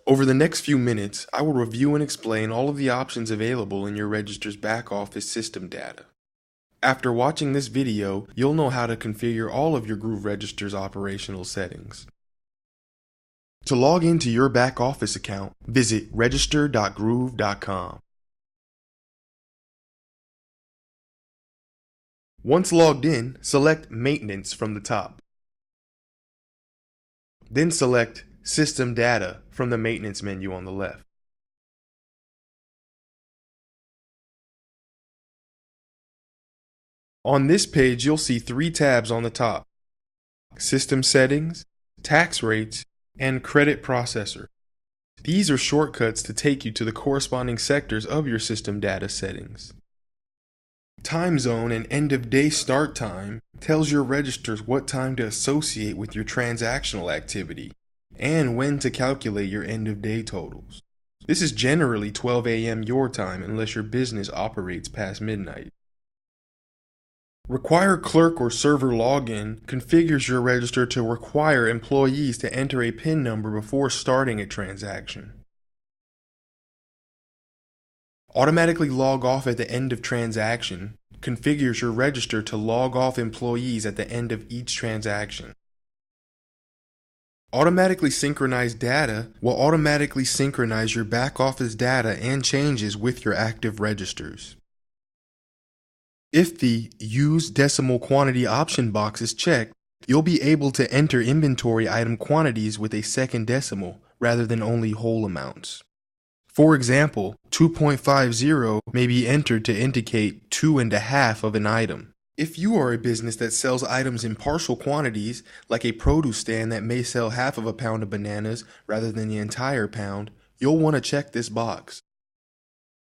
Over the next few minutes, I will review and explain all of the options available in your register's back-office system data. After watching this video, you'll know how to configure all of your Groove Register's operational settings. To log into your back-office account, visit register.groove.com. Once logged in, select Maintenance from the top. Then select System Data from the Maintenance menu on the left. On this page, you'll see three tabs on the top: System Settings, Tax Rates, and Credit Processor. These are shortcuts to take you to the corresponding sectors of your system data settings. Time zone and end of day start time tells your registers what time to associate with your transactional activity and when to calculate your end of day totals. This is generally 12 a.m. your time unless your business operates past midnight. Require Clerk or Server Login configures your register to require employees to enter a PIN number before starting a transaction. Automatically log off at the end of transaction configures your register to log off employees at the end of each transaction. Automatically synchronized data will automatically synchronize your back office data and changes with your active registers. If the Use Decimal Quantity option box is checked, you'll be able to enter inventory item quantities with a second decimal rather than only whole amounts. For example, 2.50 may be entered to indicate 2.5 of an item. If you are a business that sells items in partial quantities, like a produce stand that may sell half of a pound of bananas rather than the entire pound, you'll want to check this box.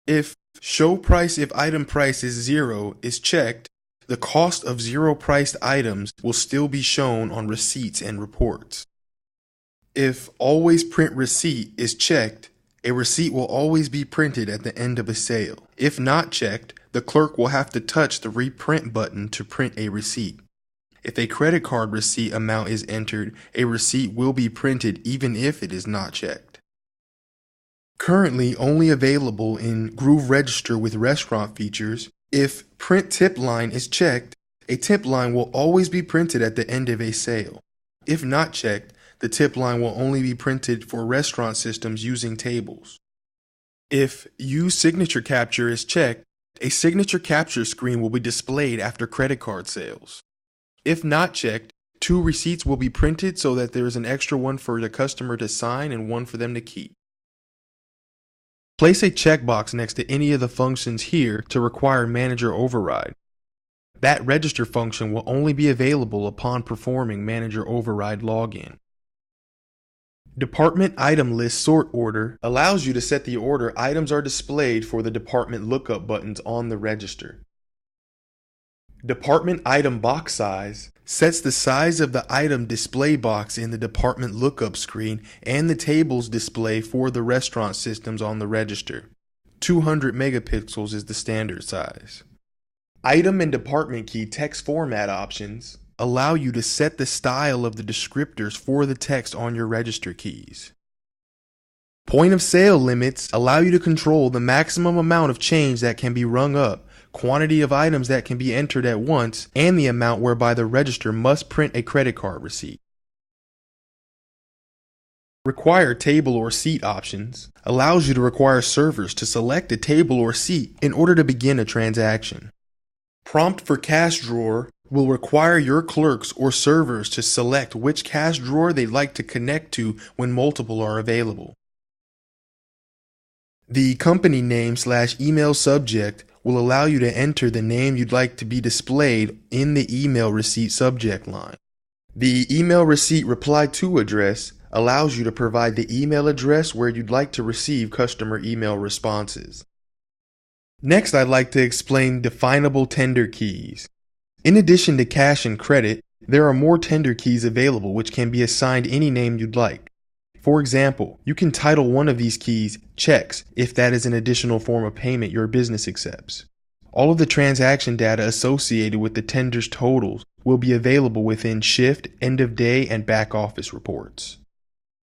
If Show Price if Item Price is 0 is checked, the cost of zero priced items will still be shown on receipts and reports. If Always Print Receipt is checked, a receipt will always be printed at the end of a sale. If not checked, the clerk will have to touch the reprint button to print a receipt. If a credit card receipt amount is entered, a receipt will be printed even if it is not checked. Currently only available in Groove Register with restaurant features, if Print Tip Line is checked, a tip line will always be printed at the end of a sale. If not checked, the tip line will only be printed for restaurant systems using tables. If Use Signature Capture is checked, a signature capture screen will be displayed after credit card sales. If not checked, 2 receipts will be printed so that there is an extra one for the customer to sign and one for them to keep. Place a checkbox next to any of the functions here to require Manager Override. That register function will only be available upon performing Manager Override login. Department Item List Sort Order allows you to set the order items are displayed for the department lookup buttons on the register. Department Item Box Size sets the size of the item display box in the department lookup screen and the tables display for the restaurant systems on the register. 200 megapixels is the standard size. Item and department key text format options allow you to set the style of the descriptors for the text on your register keys. Point of sale limits allow you to control the maximum amount of change that can be rung up, quantity of items that can be entered at once, and the amount whereby the register must print a credit card receipt. Require Table or Seat options allows you to require servers to select a table or seat in order to begin a transaction. Prompt for Cash Drawer will require your clerks or servers to select which cash drawer they'd like to connect to when multiple are available. The company name/email subject will allow you to enter the name you'd like to be displayed in the email receipt subject line. The email receipt reply to address allows you to provide the email address where you'd like to receive customer email responses. Next, I'd like to explain definable tender keys. In addition to cash and credit, there are more tender keys available which can be assigned any name you'd like. For example, you can title one of these keys Checks if that is an additional form of payment your business accepts. All of the transaction data associated with the tender's totals will be available within shift, end of day, and back office reports.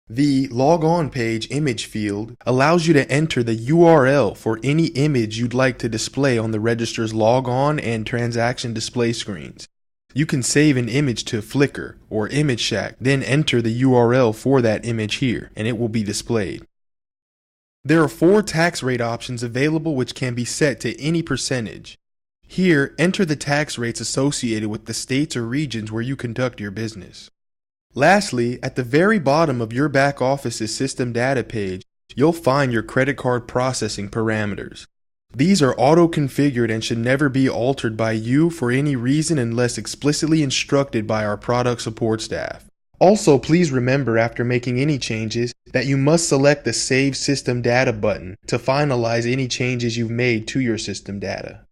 The Log On Page image field allows you to enter the URL for any image you'd like to display on the register's Log On and transaction display screens. You can save an image to Flickr or ImageShack, then enter the URL for that image here, and it will be displayed. There are 4 tax rate options available which can be set to any percentage. Here, enter the tax rates associated with the states or regions where you conduct your business. Lastly, at the very bottom of your back office's system data page, you'll find your credit card processing parameters. These are auto-configured and should never be altered by you for any reason unless explicitly instructed by our product support staff. Also, please remember after making any changes that you must select the Save System Data button to finalize any changes you've made to your system data.